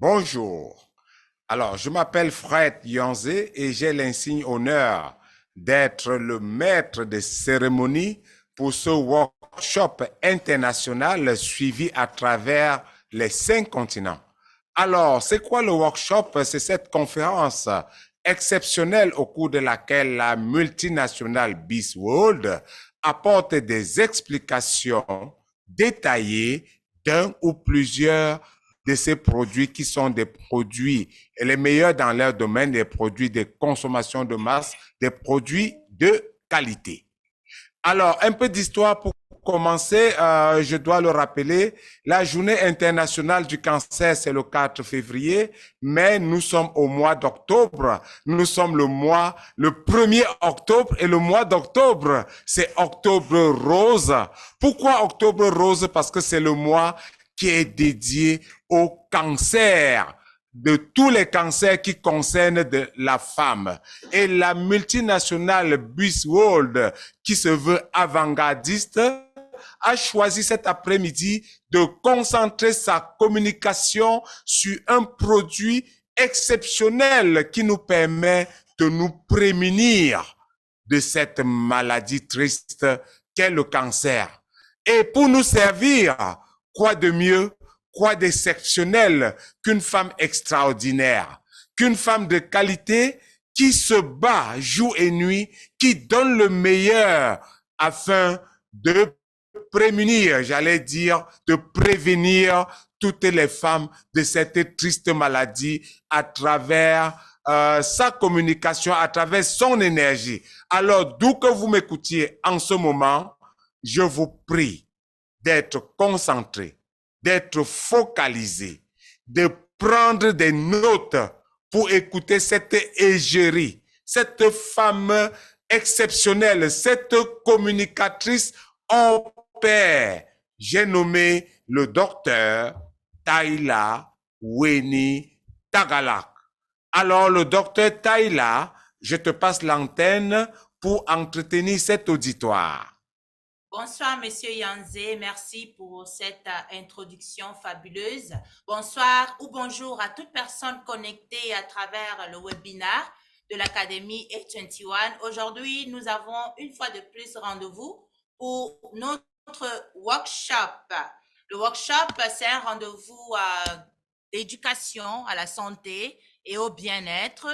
Bonjour. Alors, je m'appelle Fred Yanzé et j'ai l'insigne honneur d'être le maître de cérémonie pour ce workshop international suivi à travers les 5 continents. Alors, c'est quoi le workshop? C'est cette conférence exceptionnelle au cours de laquelle la multinationale Beast World apporte des explications détaillées d'un ou plusieurs de ces produits qui sont des produits les meilleurs dans leur domaine, des produits de consommation de masse, des produits de qualité. Alors, un peu d'histoire pour commencer, je dois le rappeler, la journée internationale du cancer, c'est le 4 février, mais nous sommes au mois d'octobre. Nous sommes le 1er octobre et le mois d'octobre, c'est octobre rose. Pourquoi octobre rose? Parce que c'est le mois qui est dédié au cancer, de tous les cancers qui concernent la femme. Et la multinationale Beast World, qui se veut avant-gardiste, a choisi cet après-midi de concentrer sa communication sur un produit exceptionnel qui nous permet de nous prémunir de cette maladie triste qu'est le cancer. Et pour nous servir, quoi de mieux, quoi d'exceptionnel qu'une femme extraordinaire, qu'une femme de qualité qui se bat jour et nuit, qui donne le meilleur afin de prémunir, j'allais dire, de prévenir toutes les femmes de cette triste maladie à travers sa communication, à travers son énergie. Alors, d'où que vous m'écoutiez en ce moment, je vous prie d'être concentré, d'être focalisé, de prendre des notes pour écouter cette égérie, cette femme exceptionnelle, cette communicatrice en paix. J'ai nommé le docteur Taïla Weni Tagalak. Alors, le docteur Taïla, je te passe l'antenne pour entretenir cet auditoire. Bonsoir, Monsieur Yanzé. Merci pour cette introduction fabuleuse. Bonsoir ou bonjour à toute personne connectée à travers le webinaire de l'Académie A21. Aujourd'hui, nous avons une fois de plus rendez-vous pour notre workshop. Le workshop, c'est un rendez-vous d'éducation à la santé et au bien-être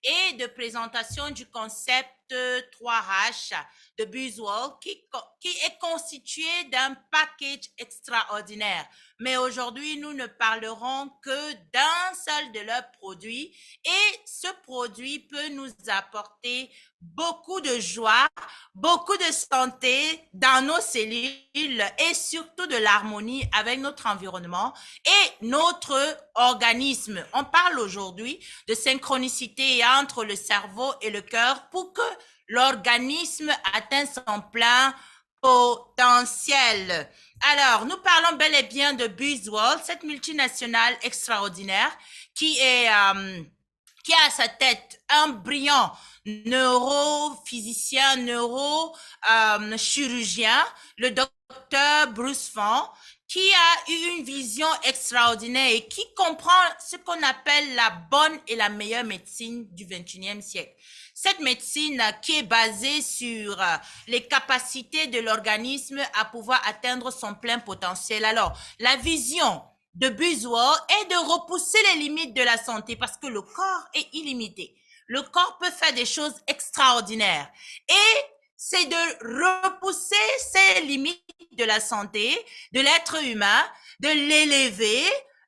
et de présentation du concept 3H de Buswell qui est constitué d'un package extraordinaire. Mais aujourd'hui, nous ne parlerons que d'un seul de leurs produits et ce produit peut nous apporter beaucoup de joie, beaucoup de santé dans nos cellules et surtout de l'harmonie avec notre environnement et notre organisme. On parle aujourd'hui de synchronicité entre le cerveau et le cœur pour que l'organisme atteigne son plein potentiel. Alors, nous parlons bel et bien de Buswell, cette multinationale extraordinaire qui a à sa tête un brillant neurophysicien, neurochirurgien, le docteur Bruce Font, qui a eu une vision extraordinaire et qui comprend ce qu'on appelle la bonne et la meilleure médecine du XXIe siècle. Cette médecine qui est basée sur les capacités de l'organisme à pouvoir atteindre son plein potentiel. Alors, la vision de Buswell est de repousser les limites de la santé parce que le corps est illimité. Le corps peut faire des choses extraordinaires et c'est de repousser ces limites de la santé, de l'être humain, de l'élever,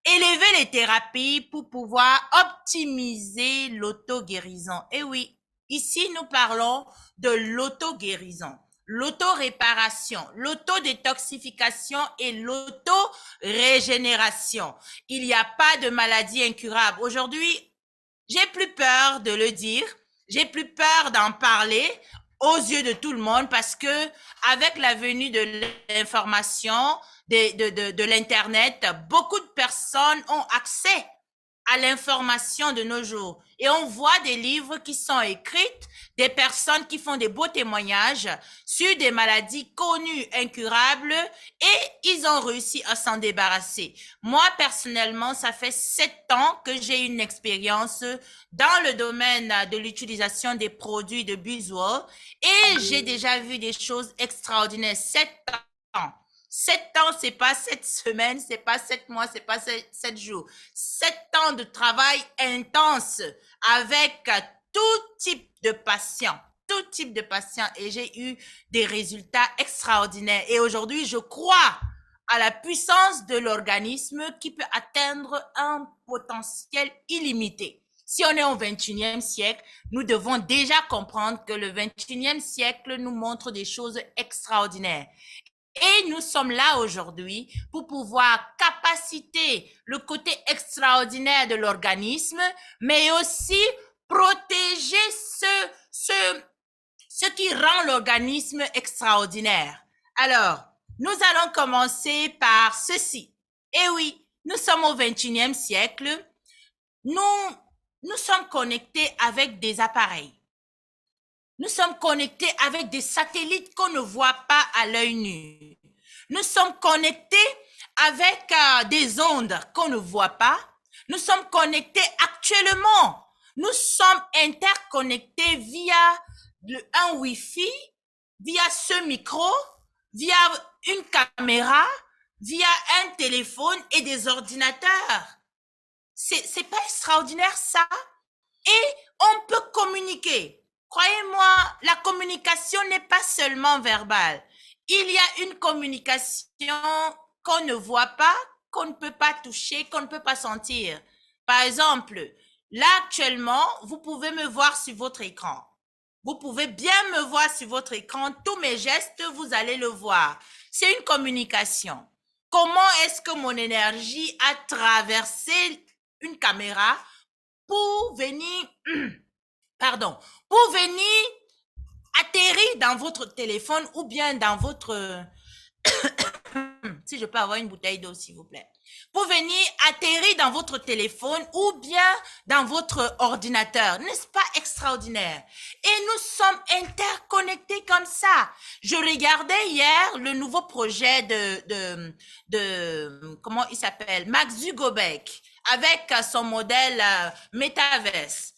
élever les thérapies pour pouvoir optimiser l'auto-guérison. Et oui, ici nous parlons de l'auto-guérison, l'auto-réparation, l'auto-détoxification et l'auto-régénération. Il n'y a pas de maladie incurable. Aujourd'hui, j'ai plus peur de le dire, j'ai plus peur d'en parler aux yeux de tout le monde parce que avec la venue de l'information, de l'internet, beaucoup de personnes ont accès à l'information de nos jours. Et on voit des livres qui sont écrits, des personnes qui font des beaux témoignages sur des maladies connues, incurables, et ils ont réussi à s'en débarrasser. Moi, personnellement, ça fait 7 ans que j'ai une expérience dans le domaine de l'utilisation des produits de BuzzWorld et j'ai déjà vu des choses extraordinaires. 7 ans. 7 ans, c'est pas 7 semaines, c'est pas 7 mois, c'est pas 7 jours. 7 ans de travail intense avec tout type de patients. Tout type de patients. Et j'ai eu des résultats extraordinaires. Et aujourd'hui, je crois à la puissance de l'organisme qui peut atteindre un potentiel illimité. Si on est au 21e siècle, nous devons déjà comprendre que le 21e siècle nous montre des choses extraordinaires. Et nous sommes là aujourd'hui pour pouvoir capaciter le côté extraordinaire de l'organisme, mais aussi protéger ce qui rend l'organisme extraordinaire. Alors, nous allons commencer par ceci. Eh oui, nous sommes au 21e siècle. Nous sommes connectés avec des appareils. Nous sommes connectés avec des satellites qu'on ne voit pas à l'œil nu. Nous sommes connectés avec des ondes qu'on ne voit pas. Nous sommes connectés actuellement. Nous sommes interconnectés via un Wi-Fi, via ce micro, via une caméra, via un téléphone et des ordinateurs. C'est pas extraordinaire ça? Et on peut communiquer. Croyez-moi, la communication n'est pas seulement verbale. Il y a une communication qu'on ne voit pas, qu'on ne peut pas toucher, qu'on ne peut pas sentir. Par exemple, là actuellement, vous pouvez me voir sur votre écran. Vous pouvez bien me voir sur votre écran. Tous mes gestes, vous allez le voir. C'est une communication. Comment est-ce que mon énergie a traversé une caméra pour venir, pour venir atterrir dans votre téléphone ou bien dans votre, si je peux avoir une bouteille d'eau s'il vous plaît, pour venir atterrir dans votre téléphone ou bien dans votre ordinateur. N'est-ce pas extraordinaire? Et nous sommes interconnectés comme ça. Je regardais hier le nouveau projet de comment il s'appelle? Mark Zuckerberg avec son modèle Metaverse.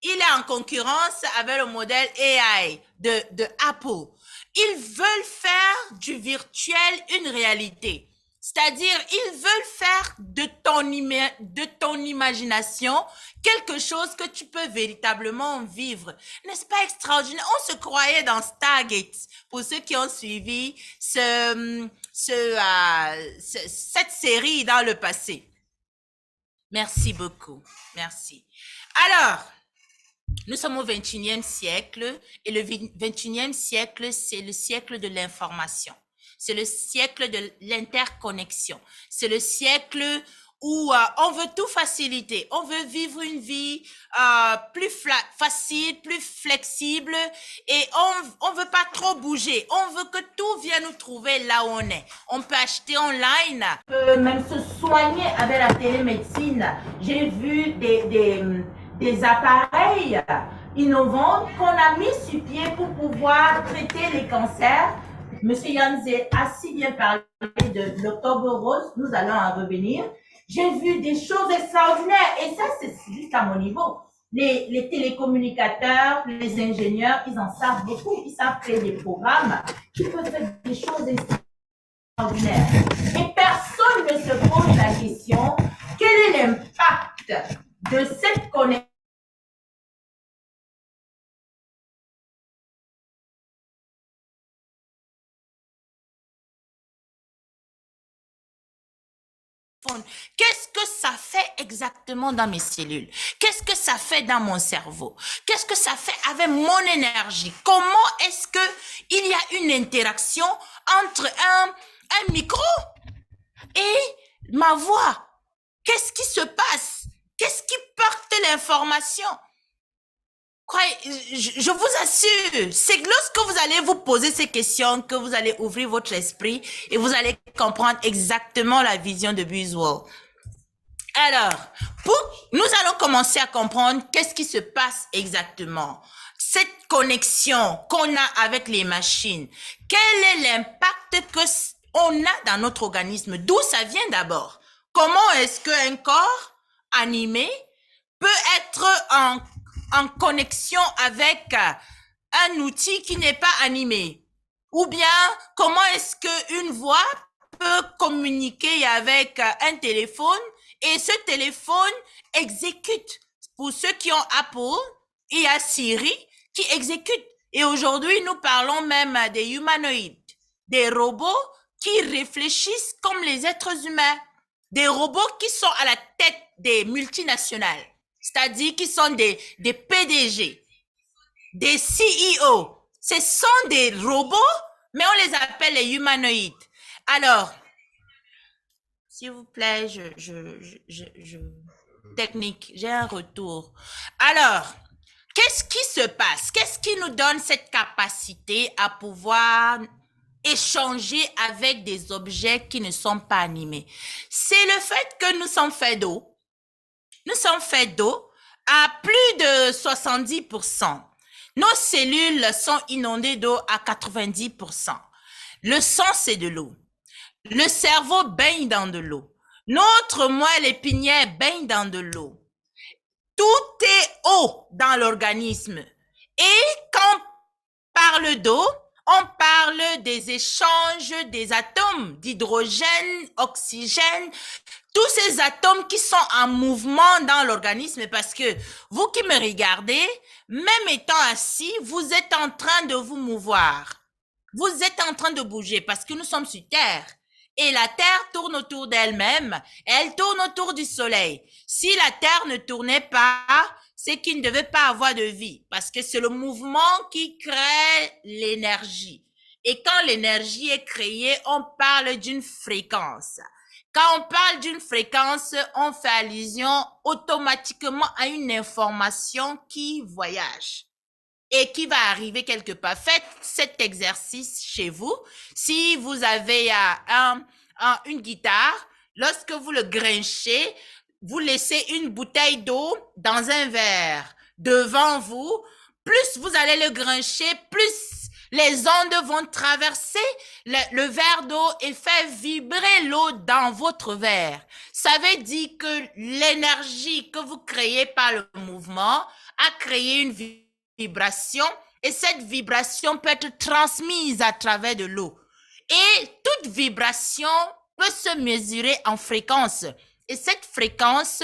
Il est en concurrence avec le modèle AI de Apple. Ils veulent faire du virtuel une réalité. C'est-à-dire, ils veulent faire de ton imagination quelque chose que tu peux véritablement vivre. N'est-ce pas extraordinaire? On se croyait dans Stargate. Pour ceux qui ont suivi cette série dans le passé. Merci beaucoup. Merci. Alors, nous sommes au 21e siècle et le 21e siècle, c'est le siècle de l'information. C'est le siècle de l'interconnexion. C'est le siècle où on veut tout faciliter. On veut vivre une vie plus facile, plus flexible et on veut pas trop bouger. On veut que tout vienne nous trouver là où on est. On peut acheter online. On peut même se soigner avec la télémédecine. J'ai vu des appareils innovants qu'on a mis sur pied pour pouvoir traiter les cancers. Monsieur Yanzé a si bien parlé de l'octobre rose, nous allons en revenir. J'ai vu des choses extraordinaires et ça, c'est juste à mon niveau. Les télécommunicateurs, les ingénieurs, ils en savent beaucoup. Ils savent créer des programmes qui peuvent faire des choses extraordinaires. Et personne ne se pose la question, quel est l'impact de cette connexion Qu'est-ce que ça fait exactement dans mes cellules? Qu'est-ce que ça fait dans mon cerveau? Qu'est-ce que ça fait avec mon énergie? Comment est-ce que il y a une interaction entre un micro et ma voix? Qu'est-ce qui se passe? Qu'est-ce qui porte l'information? Je vous assure, c'est lorsque vous allez vous poser ces questions que vous allez ouvrir votre esprit et vous allez comprendre exactement la vision de BuzzWorld. Alors, nous allons commencer à comprendre qu'est-ce qui se passe exactement. Cette connexion qu'on a avec les machines, quel est l'impact que on a dans notre organisme? D'où ça vient d'abord? Comment est-ce qu'un corps animé peut être en connexion avec un outil qui n'est pas animé? Ou bien, comment est-ce qu'une voix peut communiquer avec un téléphone et ce téléphone exécute? Pour ceux qui ont Apple, il y a Siri qui exécute. Et aujourd'hui, nous parlons même des humanoïdes, des robots qui réfléchissent comme les êtres humains, des robots qui sont à la tête des multinationales, c'est-à-dire qui sont des PDG, des CEO. Ce sont des robots, mais on les appelle les humanoïdes. Alors, s'il vous plaît, technique, j'ai un retour. Alors, qu'est-ce qui se passe? Qu'est-ce qui nous donne cette capacité à pouvoir échanger avec des objets qui ne sont pas animés? C'est le fait que nous sommes faits d'eau. Nous sommes faits d'eau à plus de 70%. Nos cellules sont inondées d'eau à 90%. Le sang, c'est de l'eau. Le cerveau baigne dans de l'eau. Notre moelle épinière baigne dans de l'eau. Tout est eau dans l'organisme. Et quand on parle d'eau, on parle des échanges des atomes d'hydrogène, oxygène, tous ces atomes qui sont en mouvement dans l'organisme, parce que vous qui me regardez, même étant assis, vous êtes en train de vous mouvoir. Vous êtes en train de bouger parce que nous sommes sur Terre. Et la Terre tourne autour d'elle-même. Elle tourne autour du Soleil. Si la Terre ne tournait pas, c'est qu'il ne devait pas avoir de vie. Parce que c'est le mouvement qui crée l'énergie. Et quand l'énergie est créée, on parle d'une fréquence. Quand on parle d'une fréquence, on fait allusion automatiquement à une information qui voyage et qui va arriver quelque part. Faites cet exercice chez vous. Si vous avez une guitare, lorsque vous le grinchez, vous laissez une bouteille d'eau dans un verre devant vous. Plus vous allez le grincher, plus les ondes vont traverser le verre d'eau et faire vibrer l'eau dans votre verre. Ça veut dire que l'énergie que vous créez par le mouvement a créé une vibration et cette vibration peut être transmise à travers de l'eau. Et toute vibration peut se mesurer en fréquence. Et cette fréquence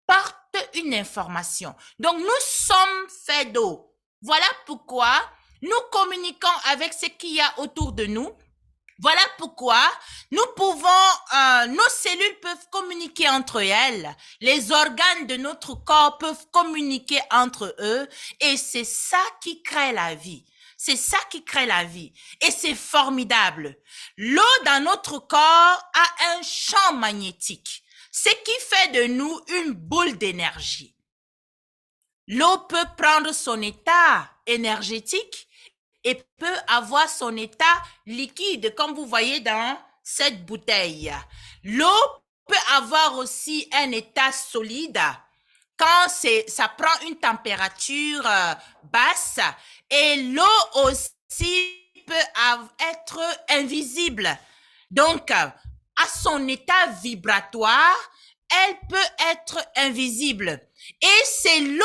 porte une information. Donc, nous sommes faits d'eau. Voilà pourquoi nous communiquons avec ce qu'il y a autour de nous. Voilà pourquoi nous pouvons, nos cellules peuvent communiquer entre elles, les organes de notre corps peuvent communiquer entre eux, et c'est ça qui crée la vie. C'est ça qui crée la vie. Et c'est formidable. L'eau dans notre corps a un champ magnétique, ce qui fait de nous une boule d'énergie. L'eau peut prendre son état énergétique et peut avoir son état liquide, comme vous voyez dans cette bouteille. L'eau peut avoir aussi un état solide quand ça prend une température basse, et l'eau aussi peut être invisible. Donc, à son état vibratoire, elle peut être invisible. Et c'est l'eau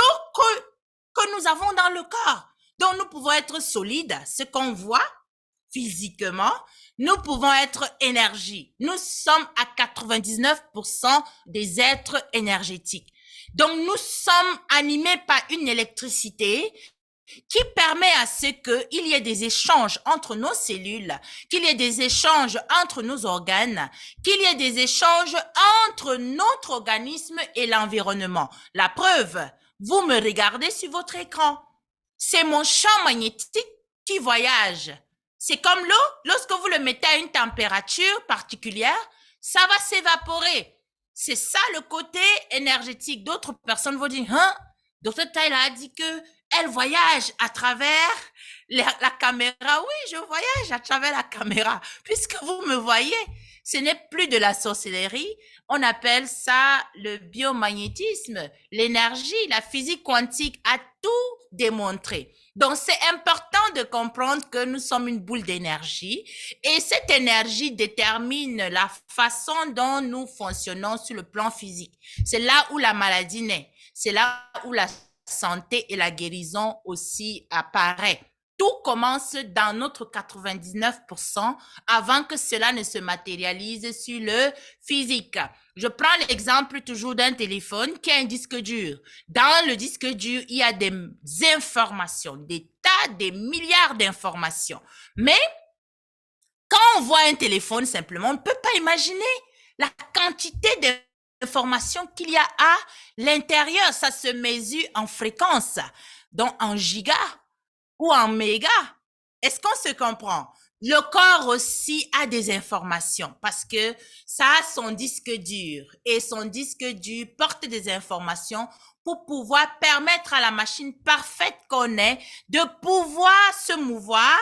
que nous avons dans le corps. Donc, nous pouvons être solides, ce qu'on voit physiquement. Nous pouvons être énergie. Nous sommes à 99% des êtres énergétiques. Donc, nous sommes animés par une électricité qui permet à ce qu'il y ait des échanges entre nos cellules, qu'il y ait des échanges entre nos organes, qu'il y ait des échanges entre notre organisme et l'environnement. La preuve, vous me regardez sur votre écran. C'est mon champ magnétique qui voyage. C'est comme l'eau, lorsque vous le mettez à une température particulière, ça va s'évaporer. C'est ça le côté énergétique. D'autres personnes vont dire, Dr. Tyler a dit que elle voyage à travers La caméra, oui, je voyage à travers la caméra. Puisque vous me voyez, ce n'est plus de la sorcellerie. On appelle ça le biomagnétisme, l'énergie, la physique quantique a tout démontré. Donc, c'est important de comprendre que nous sommes une boule d'énergie et cette énergie détermine la façon dont nous fonctionnons sur le plan physique. C'est là où la maladie naît. C'est là où la santé et la guérison aussi apparaît. Tout commence dans notre 99% avant que cela ne se matérialise sur le physique. Je prends l'exemple toujours d'un téléphone qui a un disque dur. Dans le disque dur, il y a des informations, des tas, des milliards d'informations. Mais quand on voit un téléphone simplement, on ne peut pas imaginer la quantité d'informations qu'il y a à l'intérieur. Ça se mesure en fréquence, donc en gigas ou en mégas. Est-ce qu'on se comprend? Le corps aussi a des informations parce que ça a son disque dur et son disque dur porte des informations pour pouvoir permettre à la machine parfaite qu'on est de pouvoir se mouvoir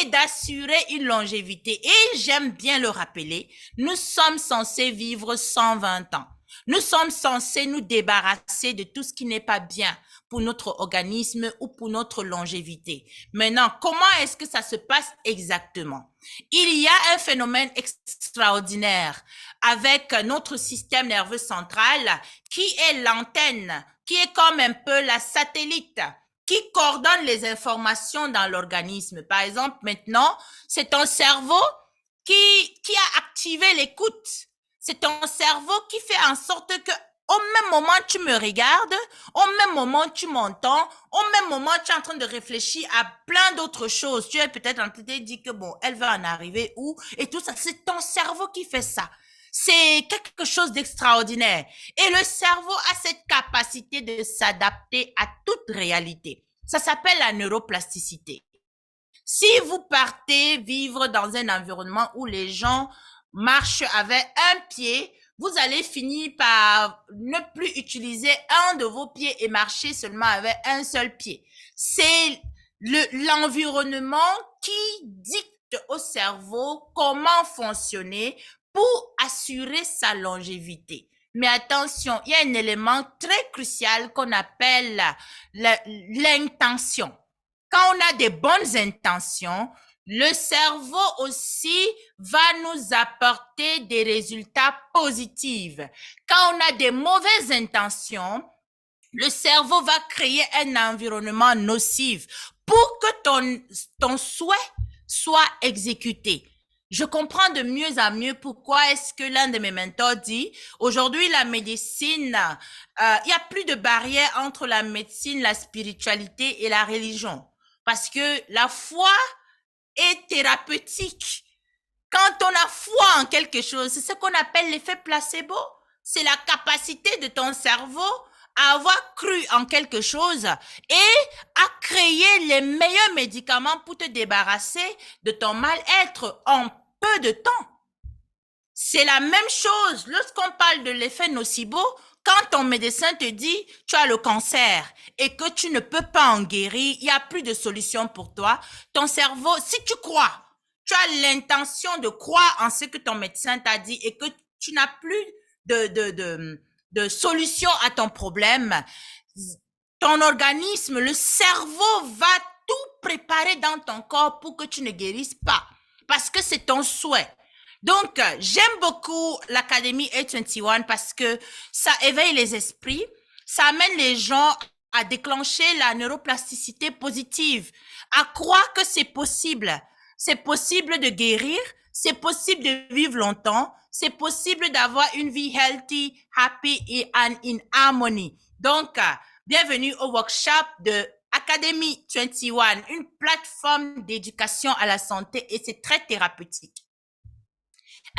et d'assurer une longévité. Et j'aime bien le rappeler, nous sommes censés vivre 120 ans. Nous sommes censés nous débarrasser de tout ce qui n'est pas bien pour notre organisme ou pour notre longévité. Maintenant, comment est-ce que ça se passe exactement? Il y a un phénomène extraordinaire avec notre système nerveux central qui est l'antenne, qui est comme un peu la satellite qui coordonne les informations dans l'organisme. Par exemple, maintenant, c'est ton cerveau qui a activé l'écoute. C'est ton cerveau qui fait en sorte que au même moment tu me regardes, au même moment tu m'entends, au même moment tu es en train de réfléchir à plein d'autres choses. Tu es peut-être en train de te dire que bon, elle va en arriver où et tout ça. C'est ton cerveau qui fait ça. C'est quelque chose d'extraordinaire. Et le cerveau a cette capacité de s'adapter à toute réalité. Ça s'appelle la neuroplasticité. Si vous partez vivre dans un environnement où les gens marchent avec un pied, vous allez finir par ne plus utiliser un de vos pieds et marcher seulement avec un seul pied. C'est l'environnement qui dicte au cerveau comment fonctionner pour assurer sa longévité. Mais attention, il y a un élément très crucial qu'on appelle l'intention. Quand on a des bonnes intentions, le cerveau aussi va nous apporter des résultats positifs. Quand on a des mauvaises intentions, le cerveau va créer un environnement nocif pour que ton souhait soit exécuté. Je comprends de mieux en mieux pourquoi est-ce que l'un de mes mentors dit, aujourd'hui la médecine, il n'y a plus de barrière entre la médecine, la spiritualité et la religion. Parce que la foi est thérapeutique. Quand on a foi en quelque chose, c'est ce qu'on appelle l'effet placebo. C'est la capacité de ton cerveau à avoir cru en quelque chose et à créer les meilleurs médicaments pour te débarrasser de ton mal-être en peu de temps. C'est la même chose lorsqu'on parle de l'effet nocebo. Quand ton médecin te dit tu as le cancer et que tu ne peux pas en guérir, il n'y a plus de solution pour toi, ton cerveau, si tu crois, tu as l'intention de croire en ce que ton médecin t'a dit et que tu n'as plus de solution à ton problème, ton organisme, le cerveau va tout préparer dans ton corps pour que tu ne guérisses pas parce que c'est ton souhait. Donc, j'aime beaucoup l'Académie A21 parce que ça éveille les esprits, ça amène les gens à déclencher la neuroplasticité positive, à croire que c'est possible. C'est possible de guérir, c'est possible de vivre longtemps, c'est possible d'avoir une vie healthy, happy and in harmony. Donc, bienvenue au workshop de Académie 21, une plateforme d'éducation à la santé et c'est très thérapeutique.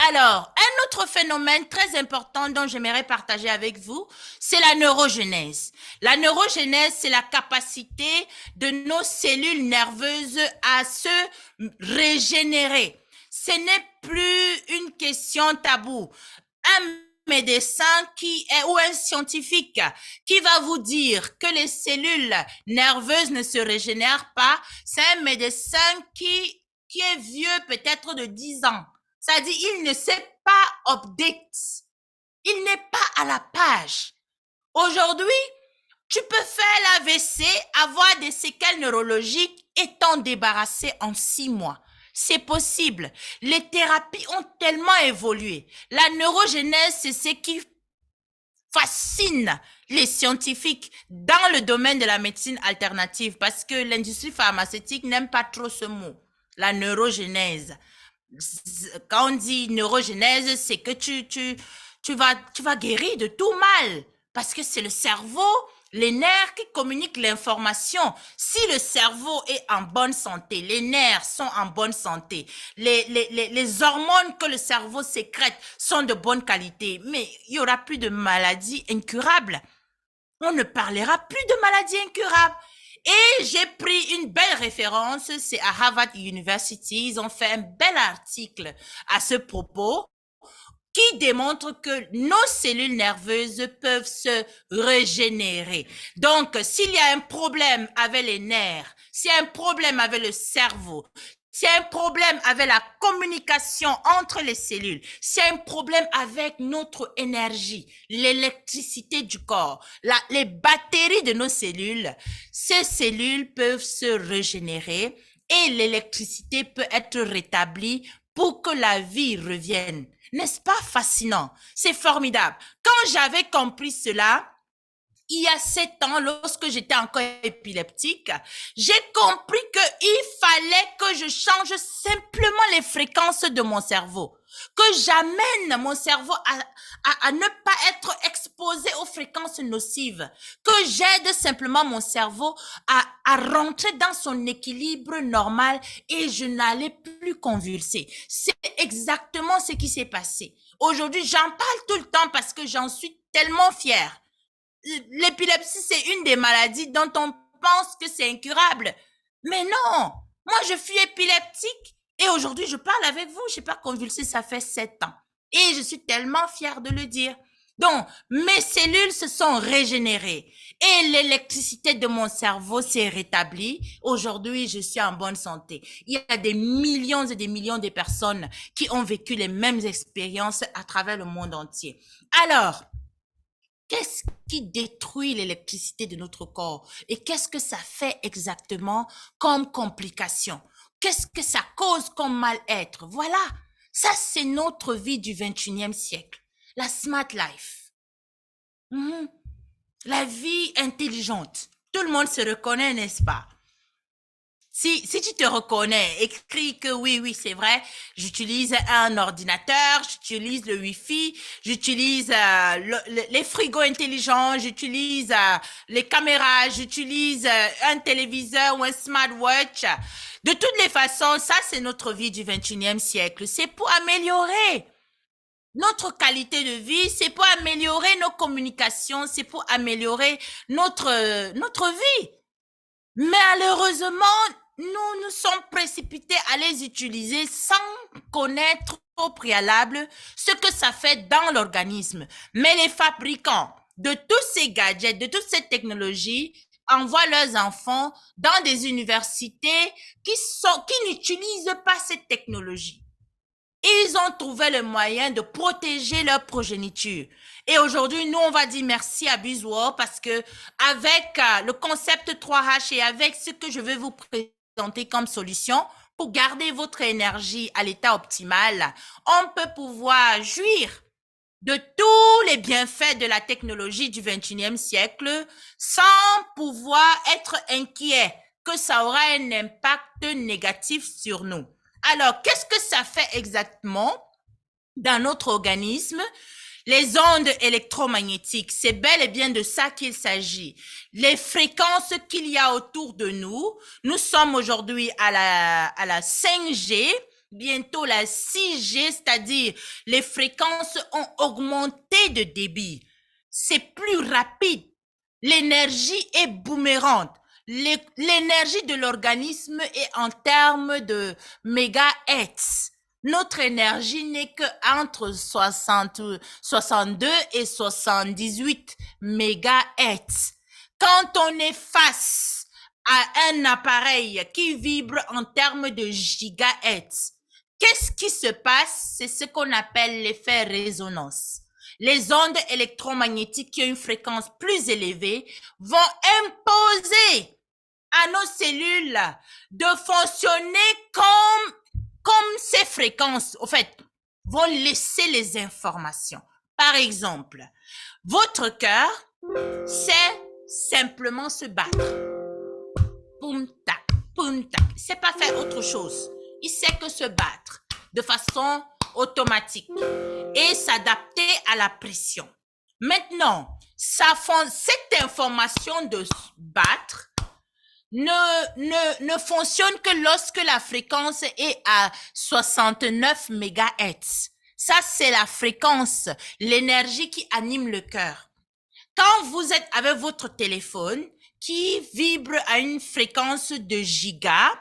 Alors, un autre phénomène très important dont j'aimerais partager avec vous, c'est la neurogénèse. La neurogénèse, c'est la capacité de nos cellules nerveuses à se régénérer. Ce n'est plus une question taboue. Un médecin ou un scientifique qui va vous dire que les cellules nerveuses ne se régénèrent pas, c'est un médecin qui est vieux peut-être de 10 ans. C'est-à-dire, il ne sait pas update. Il n'est pas à la page. Aujourd'hui, tu peux faire l'AVC, avoir des séquelles neurologiques et t'en débarrasser en 6 mois. C'est possible. Les thérapies ont tellement évolué. La neurogénèse, c'est ce qui fascine les scientifiques dans le domaine de la médecine alternative parce que l'industrie pharmaceutique n'aime pas trop ce mot, la neurogénèse. Quand on dit neurogénèse, c'est que tu vas guérir de tout mal parce que c'est le cerveau, les nerfs qui communiquent l'information. Si le cerveau est en bonne santé, les nerfs sont en bonne santé, les hormones que le cerveau sécrète sont de bonne qualité, mais il n'y aura plus de maladies incurables. On ne parlera plus de maladies incurables. Et j'ai pris une belle référence, c'est à Harvard University. Ils ont fait un bel article à ce propos qui démontre que nos cellules nerveuses peuvent se régénérer. Donc, s'il y a un problème avec les nerfs, s'il y a un problème avec le cerveau, s'il y a un problème avec la communication entre les cellules, s'il y a un problème avec notre énergie, l'électricité du corps, les batteries de nos cellules, ces cellules peuvent se régénérer et l'électricité peut être rétablie pour que la vie revienne. N'est-ce pas fascinant? C'est formidable. Quand j'avais compris cela, il y a 7 ans, lorsque j'étais encore épileptique, j'ai compris qu'il fallait que je change simplement les fréquences de mon cerveau, que j'amène mon cerveau à ne pas être exposé aux fréquences nocives, que j'aide simplement mon cerveau à rentrer dans son équilibre normal et je n'allais plus convulser. C'est exactement ce qui s'est passé. Aujourd'hui, j'en parle tout le temps parce que j'en suis tellement fière. L'épilepsie, c'est une des maladies dont on pense que c'est incurable. Mais non, moi je suis épileptique et aujourd'hui je parle avec vous, je n'ai pas convulsé, ça fait 7 ans. Et je suis tellement fière de le dire. Donc, mes cellules se sont régénérées et l'électricité de mon cerveau s'est rétablie. Aujourd'hui, je suis en bonne santé. Il y a des millions et des millions de personnes qui ont vécu les mêmes expériences à travers le monde entier. Alors, qu'est-ce qui détruit l'électricité de notre corps et qu'est-ce que ça fait exactement comme complication? Qu'est-ce que ça cause comme mal-être? Voilà, ça c'est notre vie du 21e siècle, la smart life. La vie intelligente. Tout le monde se reconnaît, n'est-ce pas? Si tu te reconnais, écris que oui, c'est vrai, j'utilise un ordinateur, j'utilise le Wi-Fi, j'utilise les frigos intelligents, j'utilise les caméras, j'utilise un téléviseur ou un smartwatch. De toutes les façons, ça c'est notre vie du 21e siècle. C'est pour améliorer notre qualité de vie, c'est pour améliorer nos communications, c'est pour améliorer notre vie. Malheureusement, nous nous sommes précipités à les utiliser sans connaître au préalable ce que ça fait dans l'organisme. Mais les fabricants de tous ces gadgets, de toutes ces technologies, envoient leurs enfants dans des universités qui n'utilisent pas cette technologie. Ils ont trouvé le moyen de protéger leur progéniture. Et aujourd'hui, nous, on va dire merci à BuzzWorld parce que avec le concept 3H et avec ce que je vais vous présenter comme solution pour garder votre énergie à l'état optimal, on peut pouvoir jouir de tous les bienfaits de la technologie du 21e siècle sans pouvoir être inquiet que ça aura un impact négatif sur nous. Alors, qu'est-ce que ça fait exactement dans notre organisme? Les ondes électromagnétiques, c'est bel et bien de ça qu'il s'agit. Les fréquences qu'il y a autour de nous, nous sommes aujourd'hui à la 5G, bientôt la 6G, c'est-à-dire les fréquences ont augmenté de débit. C'est plus rapide. L'énergie est boomérante. L'énergie de l'organisme est en termes de mégahertz. Notre énergie n'est que entre 62 et 78 mégahertz. Quand on est face à un appareil qui vibre en termes de gigahertz, qu'est-ce qui se passe? C'est ce qu'on appelle l'effet résonance. Les ondes électromagnétiques qui ont une fréquence plus élevée vont imposer à nos cellules de fonctionner comme ces fréquences, au fait, vont laisser les informations. Par exemple, votre cœur sait simplement se battre. Poum, tac, poum, tac. Il ne sait pas faire autre chose. Il sait que se battre de façon automatique et s'adapter à la pression. Maintenant, cette information de se battre ne fonctionne que lorsque la fréquence est à 69 MHz. Ça, c'est la fréquence, l'énergie qui anime le cœur. Quand vous êtes avec votre téléphone qui vibre à une fréquence de giga,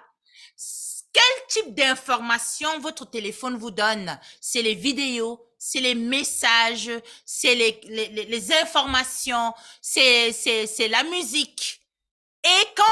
quel type d'information votre téléphone vous donne? C'est les vidéos, c'est les messages, c'est les informations, c'est la musique. Et quand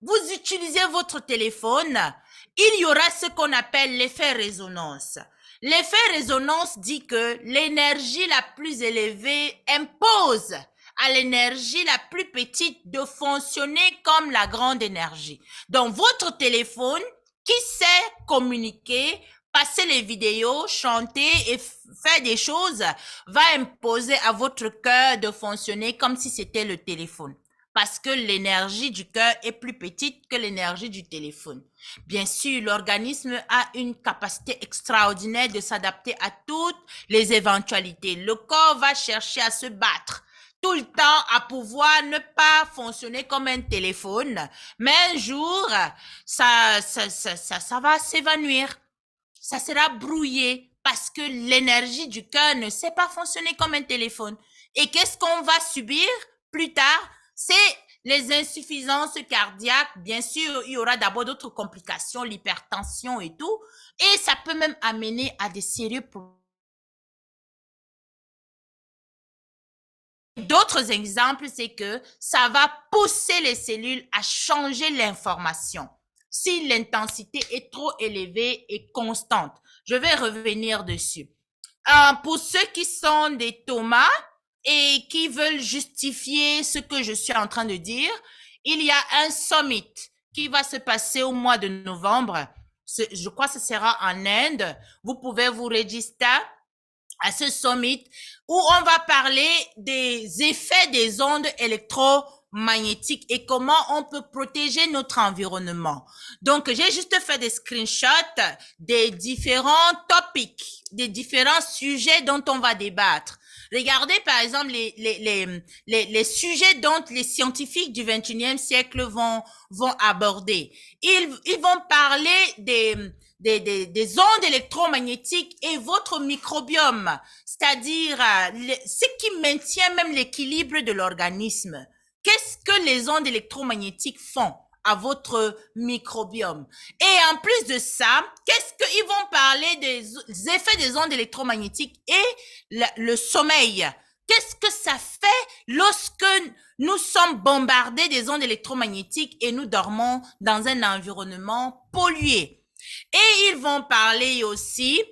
vous utilisez votre téléphone, il y aura ce qu'on appelle l'effet résonance. L'effet résonance dit que l'énergie la plus élevée impose à l'énergie la plus petite de fonctionner comme la grande énergie. Donc, votre téléphone qui sait communiquer, passer les vidéos, chanter et faire des choses, va imposer à votre cœur de fonctionner comme si c'était le téléphone. Parce que l'énergie du cœur est plus petite que l'énergie du téléphone. Bien sûr, l'organisme a une capacité extraordinaire de s'adapter à toutes les éventualités. Le corps va chercher à se battre tout le temps, à pouvoir ne pas fonctionner comme un téléphone, mais un jour, ça va s'évanouir. Ça sera brouillé parce que l'énergie du cœur ne sait pas fonctionner comme un téléphone. Et qu'est-ce qu'on va subir plus tard? C'est les insuffisances cardiaques. Bien sûr, il y aura d'abord d'autres complications, l'hypertension et tout. Et ça peut même amener à des sérieux problèmes. D'autres exemples, c'est que ça va pousser les cellules à changer l'information si l'intensité est trop élevée et constante. Je vais revenir dessus. Pour ceux qui sont des Thomas et qui veulent justifier ce que je suis en train de dire, il y a un summit qui va se passer au mois de novembre. Je crois que ce sera en Inde. Vous pouvez vous enregistrer à ce summit où on va parler des effets des ondes électromagnétiques et comment on peut protéger notre environnement. Donc, j'ai juste fait des screenshots des différents topics, des différents sujets dont on va débattre. Regardez, par exemple, les sujets dont les scientifiques du 21e siècle vont aborder. Ils vont parler des ondes électromagnétiques et votre microbiome, c'est-à-dire ce qui maintient même l'équilibre de l'organisme. Qu'est-ce que les ondes électromagnétiques font à votre microbiome? Et en plus de ça, qu'est-ce qu'ils vont parler des effets des ondes électromagnétiques et le sommeil? Qu'est-ce que ça fait lorsque nous sommes bombardés des ondes électromagnétiques et nous dormons dans un environnement pollué? Et ils vont parler aussi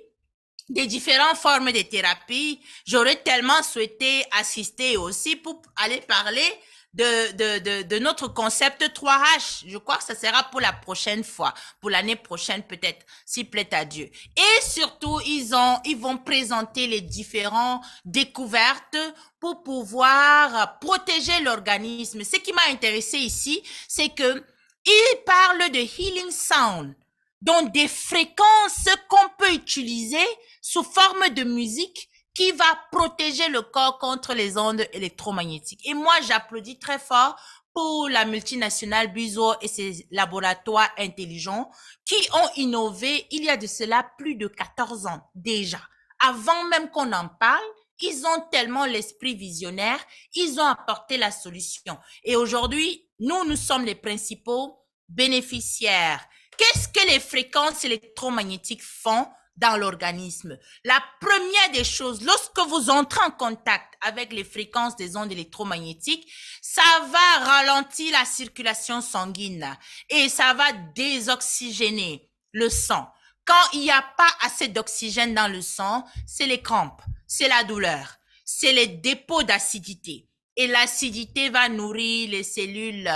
des différentes formes de thérapie. J'aurais tellement souhaité assister aussi pour aller parler de notre concept 3H. Je crois que ça sera pour la prochaine fois, pour l'année prochaine peut-être, s'il plaît à Dieu. Et surtout, ils vont présenter les différentes découvertes pour pouvoir protéger l'organisme. Ce qui m'a intéressé ici, c'est que ils parlent de healing sound, donc des fréquences qu'on peut utiliser sous forme de musique qui va protéger le corps contre les ondes électromagnétiques. Et moi, j'applaudis très fort pour la multinationale Buzo et ses laboratoires intelligents qui ont innové il y a de cela plus de 14 ans déjà. Avant même qu'on en parle, ils ont tellement l'esprit visionnaire, ils ont apporté la solution. Et aujourd'hui, nous sommes les principaux bénéficiaires. Qu'est-ce que les fréquences électromagnétiques font dans l'organisme. La première des choses, lorsque vous entrez en contact avec les fréquences des ondes électromagnétiques, ça va ralentir la circulation sanguine et ça va désoxygéner le sang. Quand il n'y a pas assez d'oxygène dans le sang, c'est les crampes, c'est la douleur, c'est les dépôts d'acidité. Et l'acidité va nourrir les cellules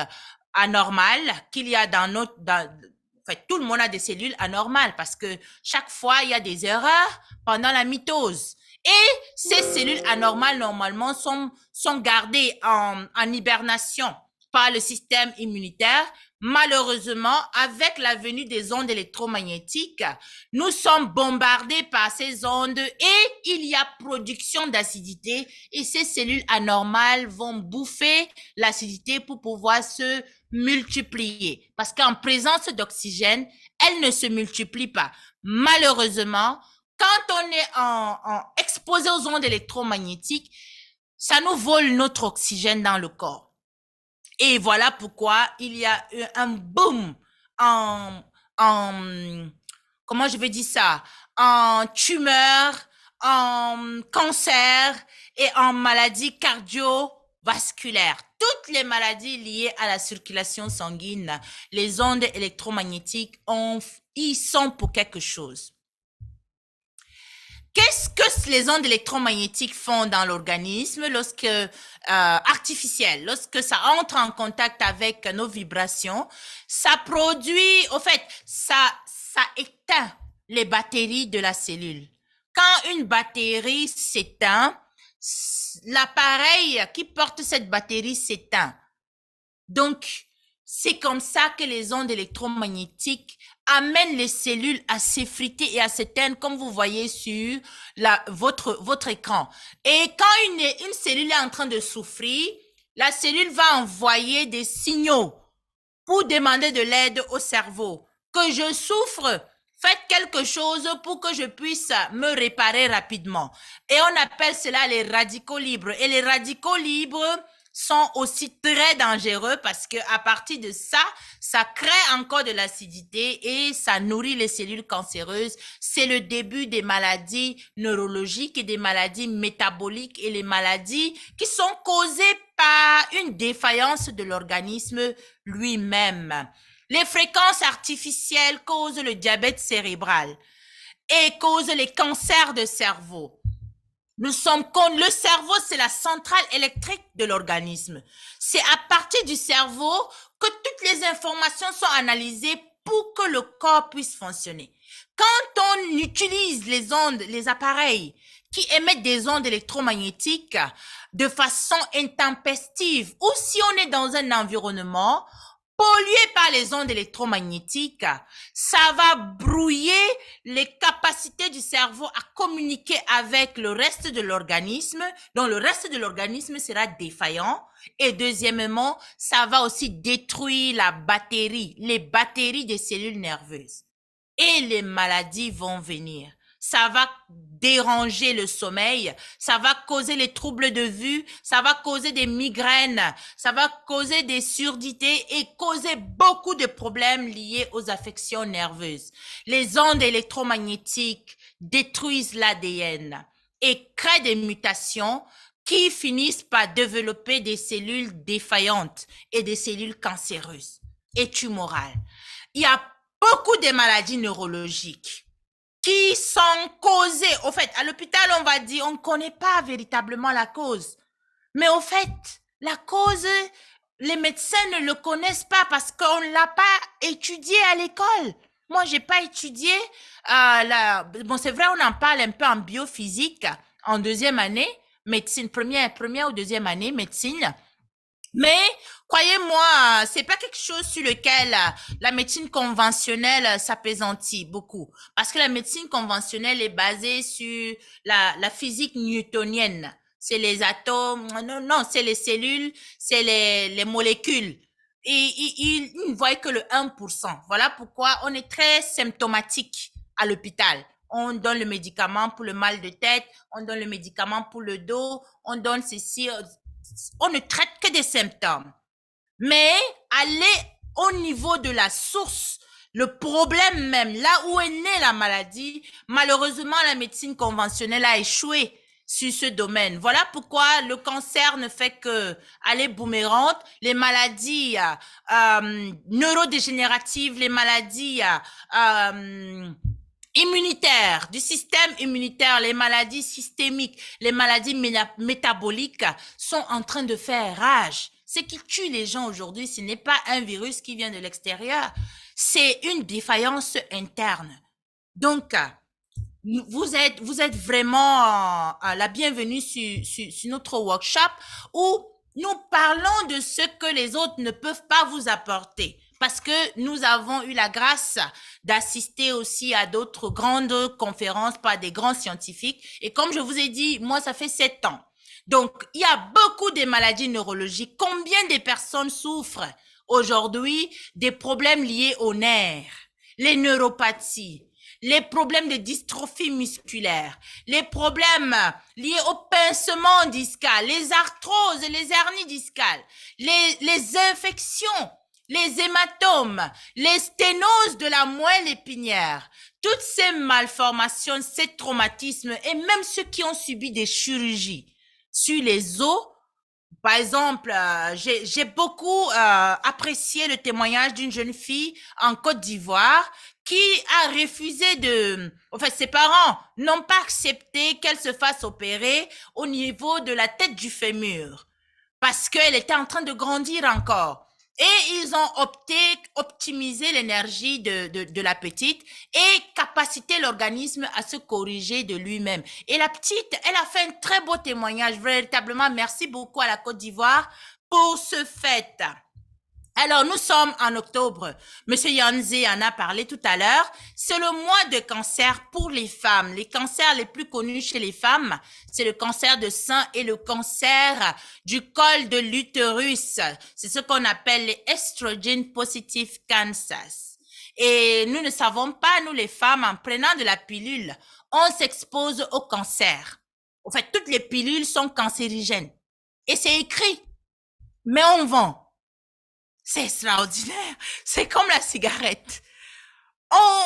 anormales qu'il y a dans notre... En fait, tout le monde a des cellules anormales parce que chaque fois, il y a des erreurs pendant la mitose. Et ces cellules anormales, normalement, sont gardées en hibernation par le système immunitaire. Malheureusement, avec la venue des ondes électromagnétiques, nous sommes bombardés par ces ondes et il y a production d'acidité et ces cellules anormales vont bouffer l'acidité pour pouvoir se multiplier. Parce qu'en présence d'oxygène, elles ne se multiplient pas. Malheureusement, quand on est exposé aux ondes électromagnétiques, ça nous vole notre oxygène dans le corps. Et voilà pourquoi il y a eu un boom comment je vais dire ça, en tumeurs, en cancer et en maladies cardiovasculaires. Toutes les maladies liées à la circulation sanguine, les ondes électromagnétiques, ils sont pour quelque chose. Qu'est-ce que les ondes électromagnétiques font dans l'organisme artificiel, lorsque ça entre en contact avec nos vibrations, ça produit, au fait, ça éteint les batteries de la cellule. Quand une batterie s'éteint, l'appareil qui porte cette batterie s'éteint. Donc, c'est comme ça que les ondes électromagnétiques amènent les cellules à s'effriter et à s'éteindre, comme vous voyez sur votre écran. Et quand une cellule est en train de souffrir, la cellule va envoyer des signaux pour demander de l'aide au cerveau. Que je souffre, faites quelque chose pour que je puisse me réparer rapidement. Et on appelle cela les radicaux libres. Et les radicaux libres sont aussi très dangereux parce que à partir de ça, ça crée encore de l'acidité et ça nourrit les cellules cancéreuses. C'est le début des maladies neurologiques et des maladies métaboliques et les maladies qui sont causées par une défaillance de l'organisme lui-même. Les fréquences artificielles causent le diabète cérébral et causent les cancers de cerveau. Le cerveau, c'est la centrale électrique de l'organisme. C'est à partir du cerveau que toutes les informations sont analysées pour que le corps puisse fonctionner. Quand on utilise les appareils qui émettent des ondes électromagnétiques de façon intempestive ou si on est dans un environnement pollué par les ondes électromagnétiques, ça va brouiller les capacités du cerveau à communiquer avec le reste de l'organisme. Donc, le reste de l'organisme sera défaillant. Et deuxièmement, ça va aussi détruire les batteries des cellules nerveuses. Et les maladies vont venir. Ça va déranger le sommeil, ça va causer les troubles de vue, ça va causer des migraines, ça va causer des surdités et causer beaucoup de problèmes liés aux affections nerveuses. Les ondes électromagnétiques détruisent l'ADN et créent des mutations qui finissent par développer des cellules défaillantes et des cellules cancéreuses et tumorales. Il y a beaucoup de maladies neurologiques qui sont causées. Au fait, à l'hôpital, on va dire, on ne connaît pas véritablement la cause. Mais au fait, la cause, les médecins ne le connaissent pas parce qu'on ne l'a pas étudié à l'école. Moi, j'ai pas étudié. Bon, c'est vrai, on en parle un peu en biophysique en deuxième année, médecine, première ou deuxième année, médecine. Mais, croyez-moi, c'est pas quelque chose sur lequel la médecine conventionnelle s'apaisantit beaucoup. Parce que la médecine conventionnelle est basée sur la physique newtonienne. C'est les atomes, non, c'est les cellules, c'est les molécules. Et ils ne voient que le 1%. Voilà pourquoi on est très symptomatique à l'hôpital. On donne le médicament pour le mal de tête, on donne le médicament pour le dos, on donne ceci. On ne traite que des symptômes. Mais aller au niveau de la source le problème même, là où est née la maladie, malheureusement, la médecine conventionnelle a échoué sur ce domaine. Voilà pourquoi le cancer ne fait que aller boomerang. Les maladies neurodégénératives, les maladies immunitaires, du système immunitaire, les maladies systémiques, les maladies métaboliques sont en train de faire rage. Ce qui tue les gens aujourd'hui, ce n'est pas un virus qui vient de l'extérieur, c'est une défaillance interne. Donc, vous êtes vraiment la bienvenue sur notre workshop où nous parlons de ce que les autres ne peuvent pas vous apporter. Parce que nous avons eu la grâce d'assister aussi à d'autres grandes conférences par des grands scientifiques. Et comme je vous ai dit, moi, ça fait 7 ans. Donc, il y a beaucoup de maladies neurologiques. Combien de personnes souffrent aujourd'hui des problèmes liés aux nerfs, les neuropathies, les problèmes de dystrophie musculaire, les problèmes liés au pincement discal, les arthroses et les hernies discales, les infections, les hématomes, les sténoses de la moelle épinière, toutes ces malformations, ces traumatismes et même ceux qui ont subi des chirurgies sur les os. Par exemple, j'ai beaucoup apprécié le témoignage d'une jeune fille en Côte d'Ivoire qui a refusé de... En fait, ses parents n'ont pas accepté qu'elle se fasse opérer au niveau de la tête du fémur parce qu'elle était en train de grandir encore. Et ils ont optimisé l'énergie de la petite et capacité l'organisme à se corriger de lui-même. Et la petite, elle a fait un très beau témoignage. Véritablement, merci beaucoup à la Côte d'Ivoire pour ce fait. Alors, nous sommes en octobre. Monsieur Yanze en a parlé tout à l'heure. C'est le mois de cancer pour les femmes. Les cancers les plus connus chez les femmes, c'est le cancer de sein et le cancer du col de l'utérus. C'est ce qu'on appelle les estrogen positive cancers. Et nous ne savons pas, nous les femmes, en prenant de la pilule, on s'expose au cancer. En fait, toutes les pilules sont cancérigènes. Et c'est écrit. Mais on vend. C'est extraordinaire. C'est comme la cigarette. On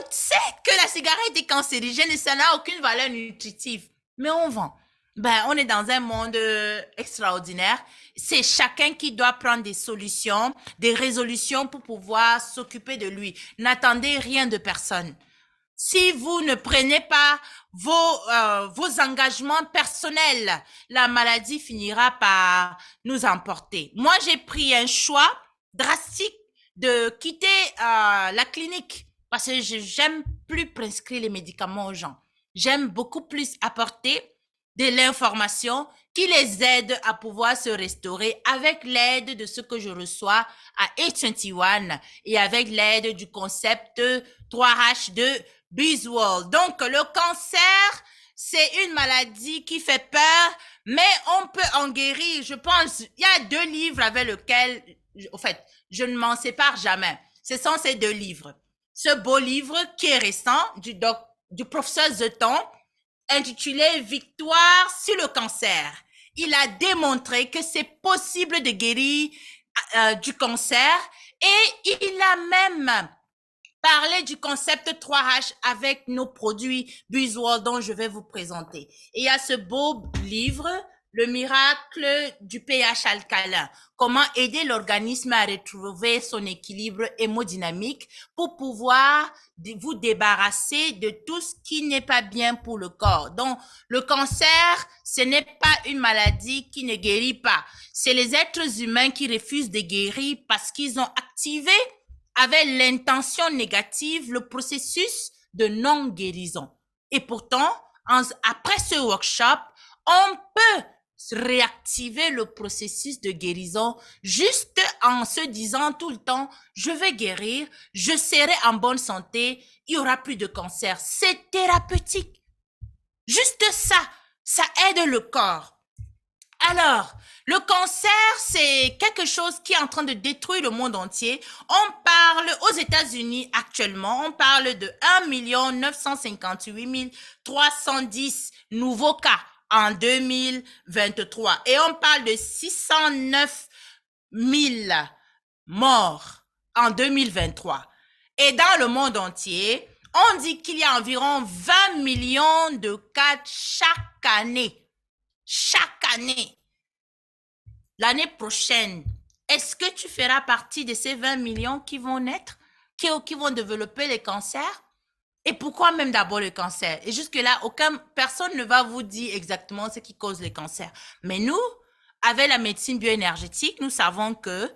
sait que la cigarette est cancérigène et ça n'a aucune valeur nutritive. Mais on vend. Ben, on est dans un monde extraordinaire. C'est chacun qui doit prendre des solutions, des résolutions pour pouvoir s'occuper de lui. N'attendez rien de personne. Si vous ne prenez pas vos engagements personnels, la maladie finira par nous emporter. Moi, j'ai pris un choix drastique de quitter la clinique parce que j'aime plus prescrire les médicaments aux gens. J'aime beaucoup plus apporter de l'information qui les aide à pouvoir se restaurer avec l'aide de ce que je reçois à H21 et avec l'aide du concept 3H de Biswell. Donc, le cancer, c'est une maladie qui fait peur, mais on peut en guérir. Je pense, il y a 2 livres avec lesquels, en fait, je ne m'en sépare jamais. Ce sont ces 2 livres. Ce beau livre qui est récent du professeur Zeton, intitulé Victoire sur le cancer. Il a démontré que c'est possible de guérir du cancer et il a même parler du concept 3H avec nos produits Biswell dont je vais vous présenter. Et il y a ce beau livre, Le miracle du pH alcalin. Comment aider l'organisme à retrouver son équilibre hémodynamique pour pouvoir vous débarrasser de tout ce qui n'est pas bien pour le corps. Donc, le cancer, ce n'est pas une maladie qui ne guérit pas. C'est les êtres humains qui refusent de guérir parce qu'ils ont activé avec l'intention négative le processus de non-guérison. Et pourtant, après ce workshop, on peut réactiver le processus de guérison juste en se disant tout le temps, je vais guérir, je serai en bonne santé, il n'y aura plus de cancer. C'est thérapeutique. Juste ça aide le corps. Alors, le cancer, c'est quelque chose qui est en train de détruire le monde entier. On parle aux États-Unis actuellement, on parle de 1 958 310 nouveaux cas en 2023. Et on parle de 609 000 morts en 2023. Et dans le monde entier, on dit qu'il y a environ 20 millions de cas chaque année. Chaque année. L'année prochaine, est-ce que tu feras partie de ces 20 millions qui vont naître, qui vont développer les cancers? Et pourquoi même d'abord le cancer? Et jusque-là, personne ne va vous dire exactement ce qui cause les cancers. Mais nous, avec la médecine bioénergétique, nous savons que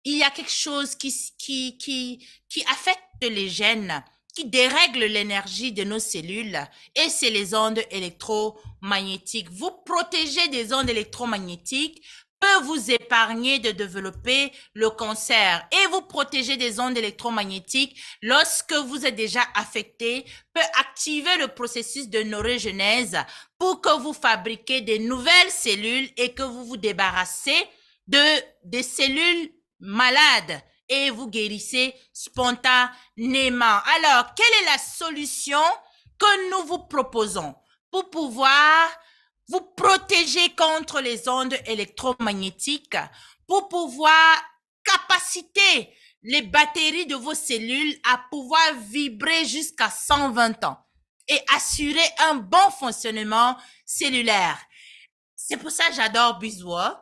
il y a quelque chose qui affecte les gènes, qui dérègle l'énergie de nos cellules, et c'est les ondes électromagnétiques. Vous protéger des ondes électromagnétiques peut vous épargner de développer le cancer, et vous protéger des ondes électromagnétiques lorsque vous êtes déjà affecté peut activer le processus de neurogenèse pour que vous fabriquez de nouvelles cellules et que vous vous débarrassez des cellules malades et vous guérissez spontanément. Alors, quelle est la solution que nous vous proposons pour pouvoir vous protéger contre les ondes électromagnétiques, pour pouvoir capaciter les batteries de vos cellules à pouvoir vibrer jusqu'à 120 ans et assurer un bon fonctionnement cellulaire? C'est pour ça que j'adore BizWorld,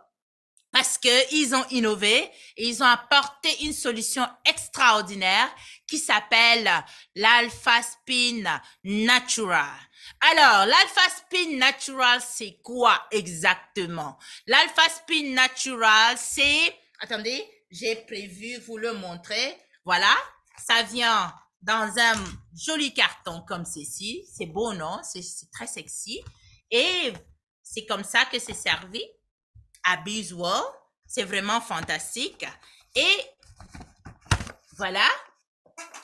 parce qu'ils ont innové et ils ont apporté une solution extraordinaire qui s'appelle l'Alpha Spin Natural. Alors, l'Alpha Spin Natural, c'est quoi exactement? L'Alpha Spin Natural, c'est... Attendez, j'ai prévu vous le montrer. Voilà, ça vient dans un joli carton comme ceci. C'est beau, non? C'est très sexy. Et c'est comme ça que c'est servi à BizWorld. C'est vraiment fantastique. Et voilà,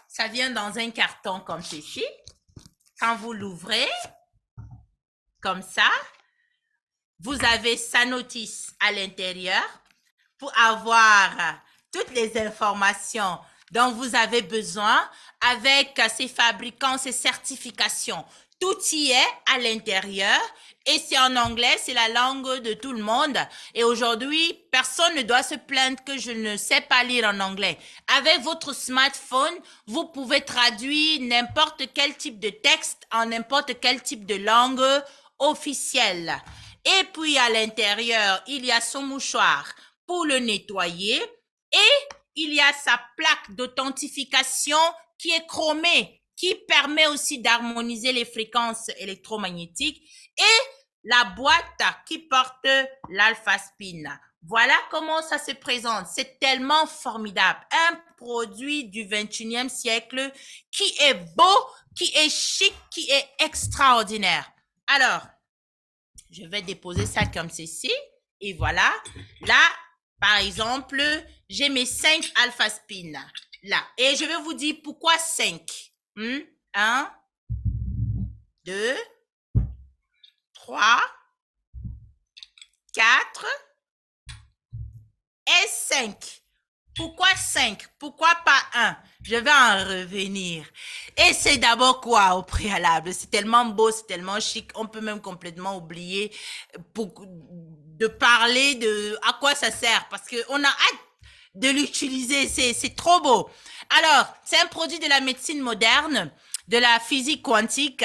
ça vient dans un carton comme ceci. Quand vous l'ouvrez, comme ça, vous avez sa notice à l'intérieur pour avoir toutes les informations dont vous avez besoin avec ses fabricants, ses certifications. Tout y est à l'intérieur et c'est en anglais, c'est la langue de tout le monde. Et aujourd'hui, personne ne doit se plaindre que je ne sais pas lire en anglais. Avec votre smartphone, vous pouvez traduire n'importe quel type de texte en n'importe quel type de langue officielle. Et puis à l'intérieur, il y a son mouchoir pour le nettoyer et il y a sa plaque d'authentification qui est chromée, qui permet aussi d'harmoniser les fréquences électromagnétiques, et la boîte qui porte l'Alpha Spin. Voilà comment ça se présente. C'est tellement formidable. Un produit du 21e siècle qui est beau, qui est chic, qui est extraordinaire. Alors, je vais déposer ça comme ceci. Et voilà. Là, par exemple, j'ai mes 5 Alpha Spin. Là. Et je vais vous dire pourquoi 5. 1, 2, 3, 4 et 5. Pourquoi 5? Pourquoi pas 1? Je vais en revenir. Et c'est d'abord quoi au préalable? C'est tellement beau, c'est tellement chic, on peut même complètement oublier de parler de à quoi ça sert, parce qu'on a hâte de l'utiliser, c'est trop beau. Alors, c'est un produit de la médecine moderne, de la physique quantique,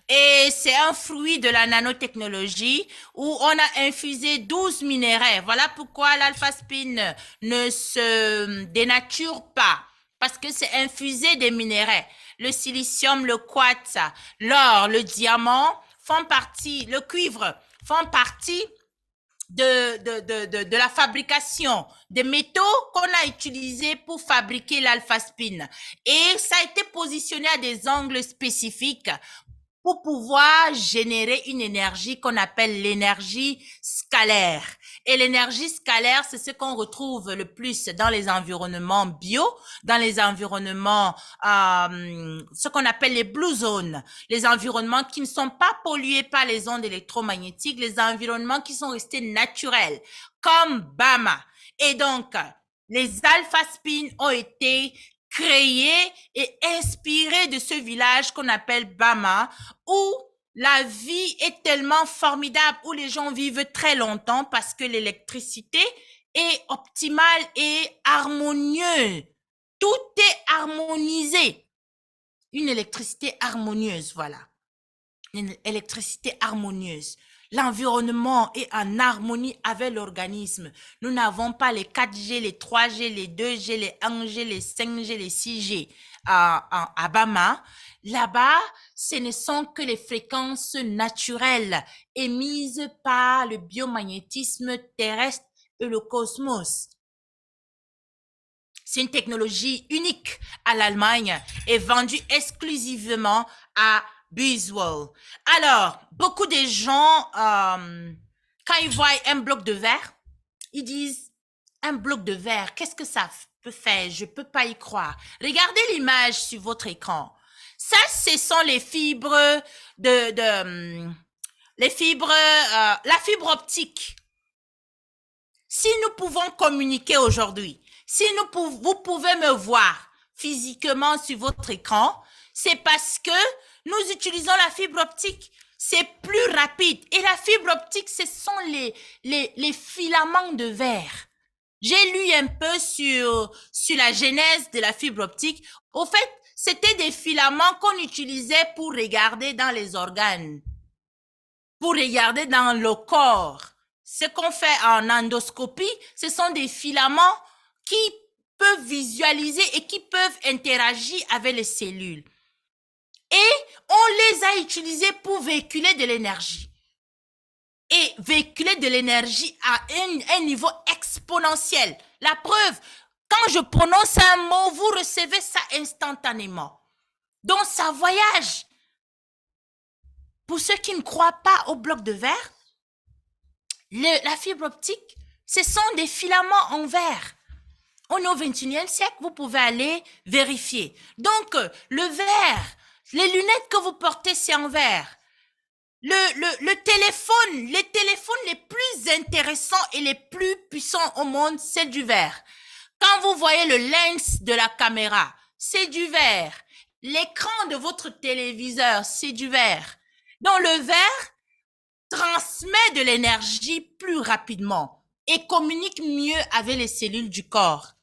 et c'est un fruit de la nanotechnologie où on a infusé 12 minéraux. Voilà pourquoi l'Alpha Spin ne se dénature pas, parce que c'est infusé des minéraux. Le silicium, le quartz, l'or, le diamant font partie, le cuivre font partie de la fabrication des métaux qu'on a utilisés pour fabriquer l'Alpha Spin. Et ça a été positionné à des angles spécifiques pour pouvoir générer une énergie qu'on appelle l'énergie scalaire. Et l'énergie scalaire, c'est ce qu'on retrouve le plus dans les environnements bio, dans les environnements, ce qu'on appelle les blue zones, les environnements qui ne sont pas pollués par les ondes électromagnétiques, les environnements qui sont restés naturels, comme Bama. Et donc, les Alpha Spin ont été créés et inspirés de ce village qu'on appelle Bama, où la vie est tellement formidable, où les gens vivent très longtemps parce que l'électricité est optimale et harmonieuse Tout est harmonisé. Une électricité harmonieuse, voilà. Une électricité harmonieuse. L'environnement est en harmonie avec l'organisme. Nous n'avons pas les 4G, les 3G, les 2G, les 1G, les 5G, les 6G à Bama. Là-bas, ce ne sont que les fréquences naturelles émises par le biomagnétisme terrestre et le cosmos. C'est une technologie unique à l'Allemagne et vendue exclusivement à Buswell. Alors, beaucoup de gens, quand ils voient un bloc de verre, ils disent, un bloc de verre, qu'est-ce que ça peut faire? Je ne peux pas y croire. Regardez l'image sur votre écran. Ça, ce sont les fibres la fibre optique. Si nous pouvons communiquer aujourd'hui, si vous pouvez me voir physiquement sur votre écran, c'est parce que nous utilisons la fibre optique. C'est plus rapide. Et la fibre optique, ce sont les filaments de verre. J'ai lu un peu sur la genèse de la fibre optique. Au fait, c'était des filaments qu'on utilisait pour regarder dans les organes, pour regarder dans le corps. Ce qu'on fait en endoscopie, ce sont des filaments qui peuvent visualiser et qui peuvent interagir avec les cellules. Et on les a utilisés pour véhiculer de l'énergie. Et véhiculer de l'énergie à un niveau exponentiel. La preuve, quand je prononce un mot, vous recevez ça instantanément. Donc, ça voyage. Pour ceux qui ne croient pas au bloc de verre, la fibre optique, ce sont des filaments en verre. On est au 21e siècle, vous pouvez aller vérifier. Donc, le verre, les lunettes que vous portez, c'est en verre. Le téléphone, les téléphones les plus intéressants et les plus puissants au monde, c'est du verre. Quand vous voyez le lens de la caméra, c'est du verre. L'écran de votre téléviseur, c'est du verre. Donc, le verre transmet de l'énergie plus rapidement et communique mieux avec les cellules du corps.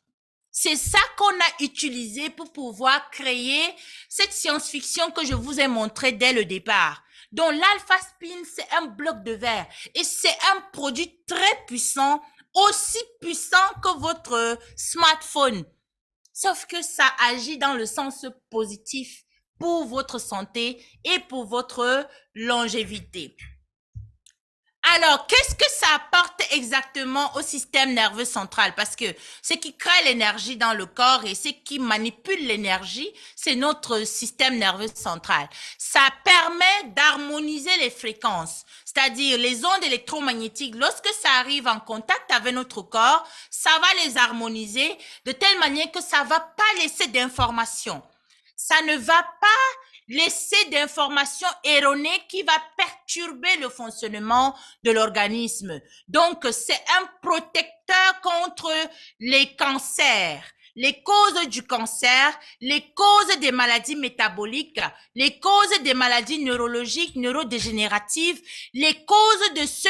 C'est ça qu'on a utilisé pour pouvoir créer cette science-fiction que je vous ai montrée dès le départ. Donc, l'alpha-spin, c'est un bloc de verre et c'est un produit très puissant, aussi puissant que votre smartphone. Sauf que ça agit dans le sens positif pour votre santé et pour votre longévité. Alors, qu'est-ce que ça apporte exactement au système nerveux central? Parce que ce qui crée l'énergie dans le corps et ce qui manipule l'énergie, c'est notre système nerveux central. Ça permet d'harmoniser les fréquences, c'est-à-dire les ondes électromagnétiques. Lorsque ça arrive en contact avec notre corps, ça va les harmoniser de telle manière que ça ne va pas laisser d'informations. Ça ne va pas laisser d'informations erronées qui va perturber le fonctionnement de l'organisme. Donc, c'est un protecteur contre les cancers, les causes du cancer, les causes des maladies métaboliques, les causes des maladies neurologiques, neurodégénératives, les causes de ce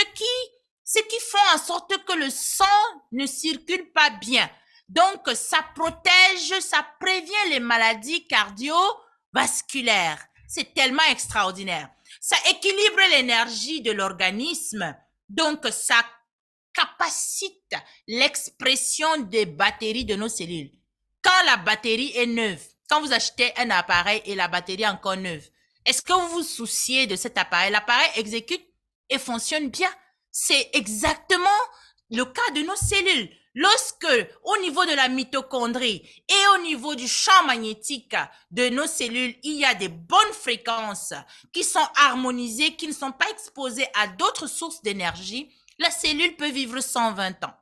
qui font en sorte que le sang ne circule pas bien. Donc, ça protège, ça prévient les maladies cardiovasculaires. C'est tellement extraordinaire. Ça équilibre l'énergie de l'organisme. Donc, ça capacite l'expression des batteries de nos cellules. Quand la batterie est neuve, quand vous achetez un appareil et la batterie est encore neuve, est-ce que vous vous souciez de cet appareil? L'appareil exécute et fonctionne bien. C'est exactement le cas de nos cellules. Lorsque, au niveau de la mitochondrie et au niveau du champ magnétique de nos cellules, il y a des bonnes fréquences qui sont harmonisées, qui ne sont pas exposées à d'autres sources d'énergie, la cellule peut vivre 120 ans.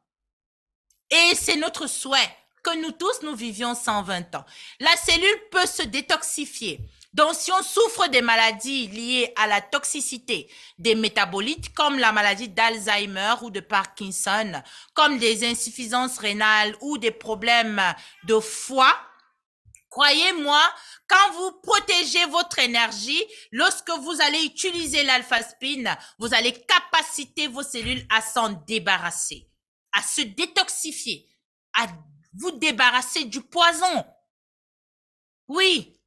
Et c'est notre souhait que nous tous, nous vivions 120 ans. La cellule peut se détoxifier. Donc, si on souffre des maladies liées à la toxicité des métabolites, comme la maladie d'Alzheimer ou de Parkinson, comme des insuffisances rénales ou des problèmes de foie, croyez-moi, quand vous protégez votre énergie, lorsque vous allez utiliser l'alpha-spin, vous allez capaciter vos cellules à s'en débarrasser, à se détoxifier, à vous débarrasser du poison. Oui,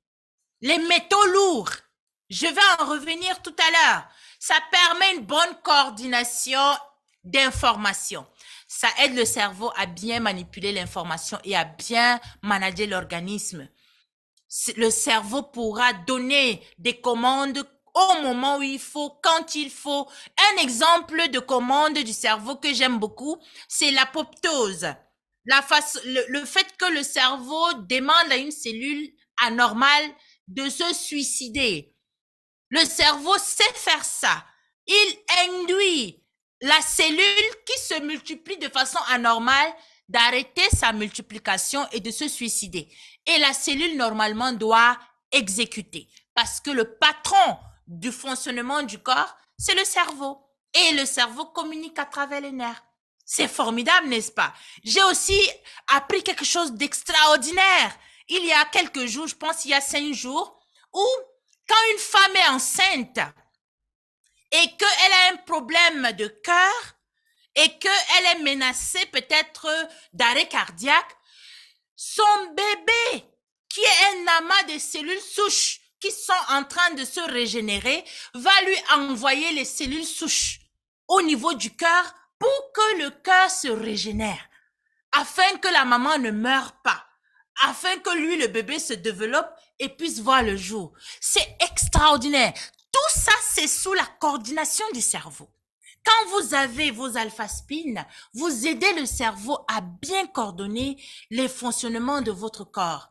les métaux lourds. Je vais en revenir tout à l'heure. Ça permet une bonne coordination d'informations. Ça aide le cerveau à bien manipuler l'information et à bien manager l'organisme. Le cerveau pourra donner des commandes au moment où il faut, quand il faut. Un exemple de commande du cerveau que j'aime beaucoup, c'est l'apoptose. Le fait que le cerveau demande à une cellule anormale de se suicider. Le cerveau sait faire ça. Il induit la cellule qui se multiplie de façon anormale d'arrêter sa multiplication et de se suicider. Et la cellule, normalement, doit exécuter. Parce que le patron du fonctionnement du corps, c'est le cerveau. Et le cerveau communique à travers les nerfs. C'est formidable, n'est-ce pas? J'ai aussi appris quelque chose d'extraordinaire. Il y a quelques jours, je pense il y a 5 jours, où quand une femme est enceinte et qu'elle a un problème de cœur et qu'elle est menacée peut-être d'arrêt cardiaque, son bébé, qui est un amas de cellules souches qui sont en train de se régénérer, va lui envoyer les cellules souches au niveau du cœur pour que le cœur se régénère, afin que la maman ne meure pas, afin que lui, le bébé, se développe et puisse voir le jour. C'est extraordinaire. Tout ça, c'est sous la coordination du cerveau. Quand vous avez vos alpha-spines, vous aidez le cerveau à bien coordonner les fonctionnements de votre corps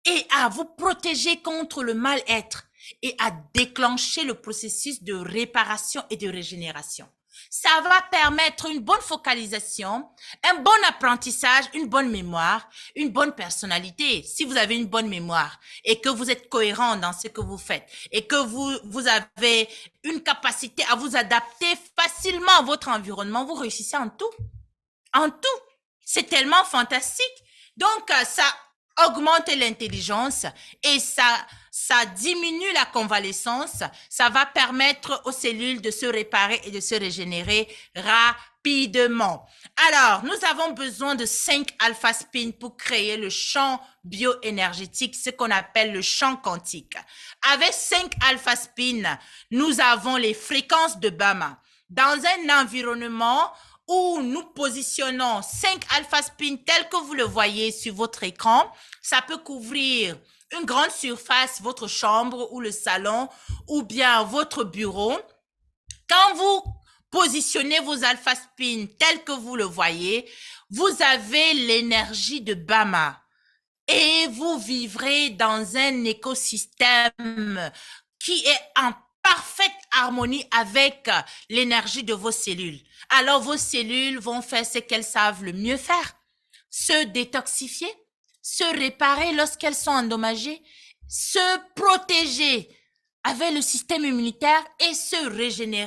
et à vous protéger contre le mal-être et à déclencher le processus de réparation et de régénération. Ça va permettre une bonne focalisation, un bon apprentissage, une bonne mémoire, une bonne personnalité. Si vous avez une bonne mémoire et que vous êtes cohérent dans ce que vous faites et que vous avez une capacité à vous adapter facilement à votre environnement, vous réussissez en tout. En tout. C'est tellement fantastique. Donc, ça augmente l'intelligence et ça diminue la convalescence. Ça va permettre aux cellules de se réparer et de se régénérer rapidement. Alors, nous avons besoin de 5 alpha-spins pour créer le champ bioénergétique, ce qu'on appelle le champ quantique. Avec 5 alpha-spins, nous avons les fréquences de Bama. Dans un environnement où nous positionnons 5 alpha-spins tels que vous le voyez sur votre écran, ça peut couvrir une grande surface, votre chambre ou le salon, ou bien votre bureau. Quand vous positionnez vos alpha-spins tels que vous le voyez, vous avez l'énergie de Bama et vous vivrez dans un écosystème qui est en parfaite harmonie avec l'énergie de vos cellules. Alors vos cellules vont faire ce qu'elles savent le mieux faire, se détoxifier, se réparer lorsqu'elles sont endommagées, se protéger avec le système immunitaire et se régénérer